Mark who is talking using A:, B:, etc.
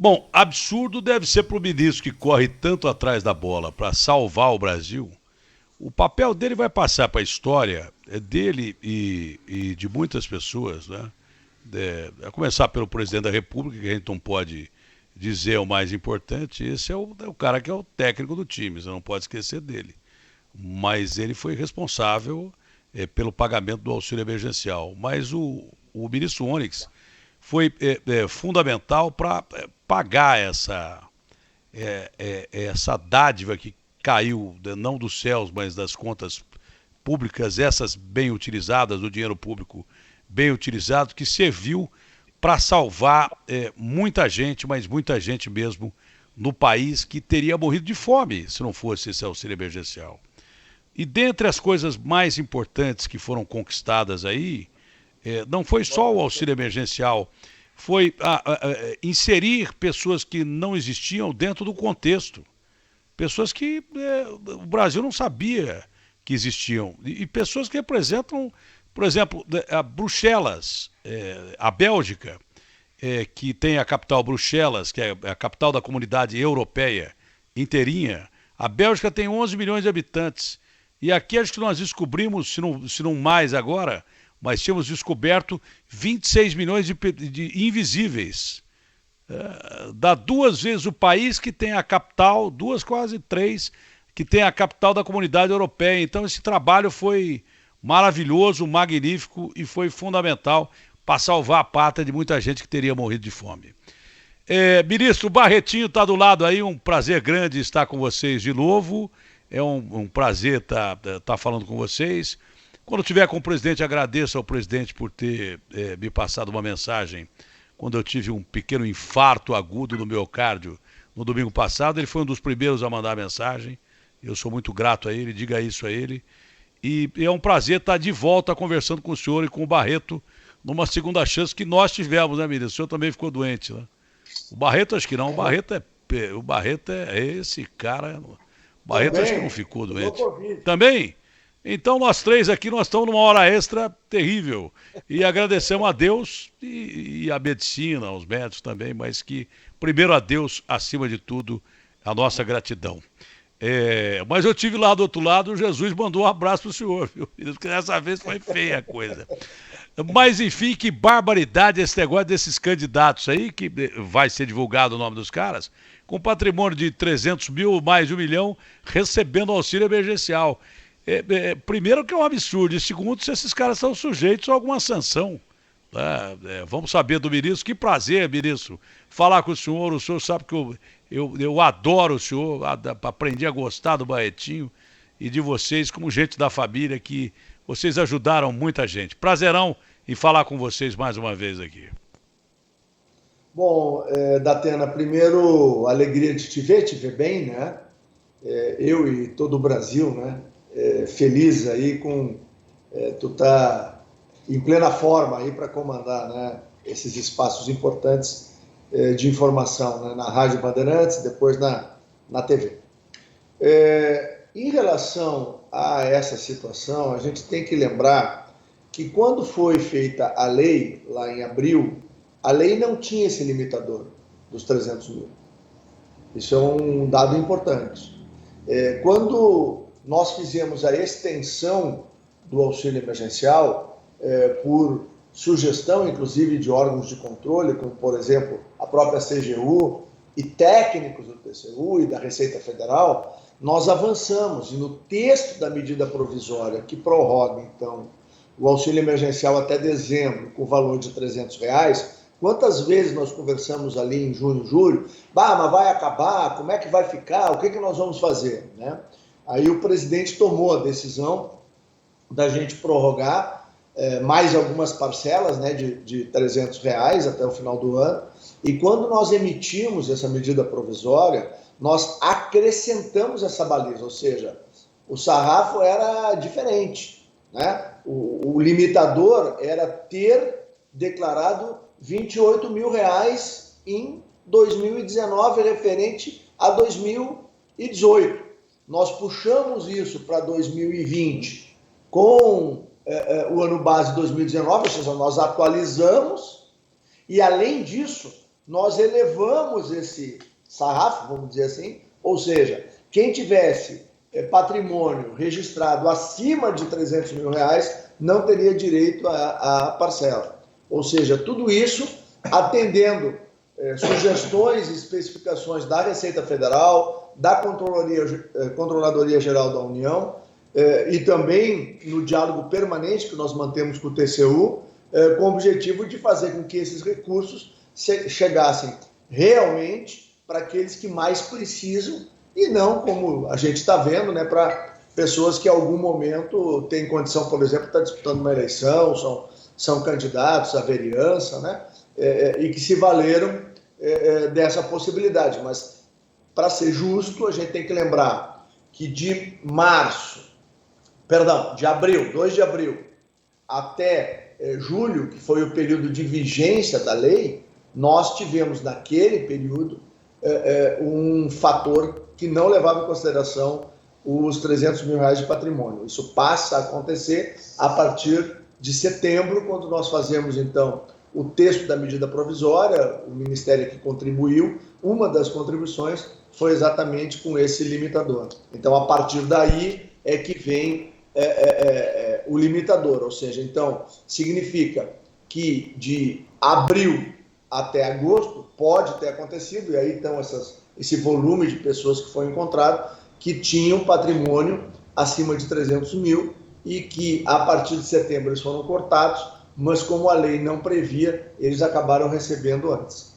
A: Bom, absurdo deve ser para o ministro que corre tanto atrás da bola para salvar o Brasil. O papel dele vai passar para a história, é dele e de muitas pessoas, né? A começar pelo presidente da República, que a gente não pode dizer é o mais importante. Esse é o cara que é o técnico do time, você não pode esquecer dele. Mas ele foi responsável pelo pagamento do auxílio emergencial. Mas o ministro Onyx foi fundamental para pagar essa dádiva que caiu, não dos céus, mas das contas públicas, essas bem utilizadas, do dinheiro público bem utilizado, que serviu para salvar muita gente, mas muita gente mesmo, no país que teria morrido de fome se não fosse esse auxílio emergencial. E dentre as coisas mais importantes que foram conquistadas aí, não foi só o auxílio emergencial, foi inserir pessoas que não existiam dentro do contexto. Pessoas que o Brasil não sabia que existiam. E pessoas que representam, por exemplo, a Bruxelas, a Bélgica, que tem a capital Bruxelas, que é a capital da comunidade europeia inteirinha. A Bélgica tem 11 milhões de habitantes. E aqui acho que nós descobrimos, se não mais agora, mas tínhamos descoberto 26 milhões de invisíveis. Dá duas vezes o país que tem a capital, duas quase três, que tem a capital da comunidade europeia. Então esse trabalho foi maravilhoso, magnífico e foi fundamental para salvar a pátria de muita gente que teria morrido de fome. Ministro Barretinho está do lado aí, um prazer grande estar com vocês de novo. É um prazer estar falando com vocês. Quando tiver com o presidente, agradeço ao presidente por ter me passado uma mensagem quando eu tive um pequeno infarto agudo no miocárdio no domingo passado. Ele foi um dos primeiros a mandar a mensagem. Eu sou muito grato a ele, diga isso a ele. E é um prazer estar de volta conversando com o senhor e com o Barreto numa segunda chance que nós tivemos, né, ministro? O senhor também ficou doente, né? O Barreto acho que não, o Barreto é esse cara. O Barreto acho que não
B: Também,
A: ficou
B: pegou
A: doente.
B: Covid.
A: Também? Então nós três aqui, nós estamos numa hora extra terrível. E agradecemos a Deus e a medicina, aos médicos também, mas que primeiro a Deus, acima de tudo, a nossa gratidão. Mas eu tive lá do outro lado, Jesus mandou um abraço pro senhor, viu? Porque dessa vez foi feia a coisa. Mas enfim, que barbaridade esse negócio desses candidatos aí, que vai ser divulgado o nome dos caras, com patrimônio de 300 mil, mais de 1 milhão, recebendo auxílio emergencial. Primeiro que é um absurdo, e segundo, se esses caras são sujeitos a alguma sanção. Né? Vamos saber do ministro. Que prazer, ministro, falar com o senhor. O senhor sabe que eu adoro o senhor, aprendi a gostar do Barretinho e de vocês como gente da família, que vocês ajudaram muita gente. Prazerão em falar com vocês mais uma vez aqui.
B: Bom, Datena, primeiro, alegria de te ver bem, né? Eu e todo o Brasil, né? Feliz aí com tu tá em plena forma aí para comandar, né? Esses espaços importantes de informação, né? Na Rádio Bandeirantes, depois na TV. Em relação a essa situação, a gente tem que lembrar que quando foi feita a lei, lá em abril, a lei não tinha esse limitador dos 300 mil. Isso é um dado importante. Quando nós fizemos a extensão do auxílio emergencial, por sugestão, inclusive, de órgãos de controle, como, por exemplo, a própria CGU e técnicos do TCU e da Receita Federal, nós avançamos. E no texto da medida provisória que prorroga, então, o auxílio emergencial até dezembro, com o valor de R$ 300, quantas vezes nós conversamos ali em junho, julho, mas vai acabar, como é que vai ficar, o que nós vamos fazer, né? Aí o presidente tomou a decisão da gente prorrogar mais algumas parcelas, né, de R$ 300 até o final do ano, e quando nós emitimos essa medida provisória, nós acrescentamos essa baliza, ou seja, o sarrafo era diferente, né? O limitador era ter declarado R$ 28 mil em 2019, referente a 2018. Nós puxamos isso para 2020 com o ano base 2019, ou seja, nós atualizamos, e além disso, nós elevamos esse sarrafo, vamos dizer assim, ou seja, quem tivesse patrimônio registrado acima de R$300 mil não teria direito à parcela. Ou seja, tudo isso atendendo sugestões e especificações da Receita Federal, da Controladoria Geral da União e também no diálogo permanente que nós mantemos com o TCU, com o objetivo de fazer com que esses recursos chegassem realmente para aqueles que mais precisam e não, como a gente está vendo, né, para pessoas que em algum momento têm condição, por exemplo, de estar disputando uma eleição, são candidatos à vereança, né, e que se valeram dessa possibilidade. Mas, para ser justo, a gente tem que lembrar que de abril, 2 de abril, até julho, que foi o período de vigência da lei, nós tivemos naquele período um fator que não levava em consideração os R$300 mil de patrimônio. Isso passa a acontecer a partir de setembro, quando nós fazemos, então, o texto da medida provisória, o Ministério que contribuiu, uma das contribuições foi exatamente com esse limitador. Então, a partir daí é que vem o limitador, ou seja, então, significa que de abril até agosto pode ter acontecido, e aí então esse volume de pessoas que foi encontrado, que tinham patrimônio acima de 300 mil e que a partir de setembro eles foram cortados, mas como a lei não previa, eles acabaram recebendo antes.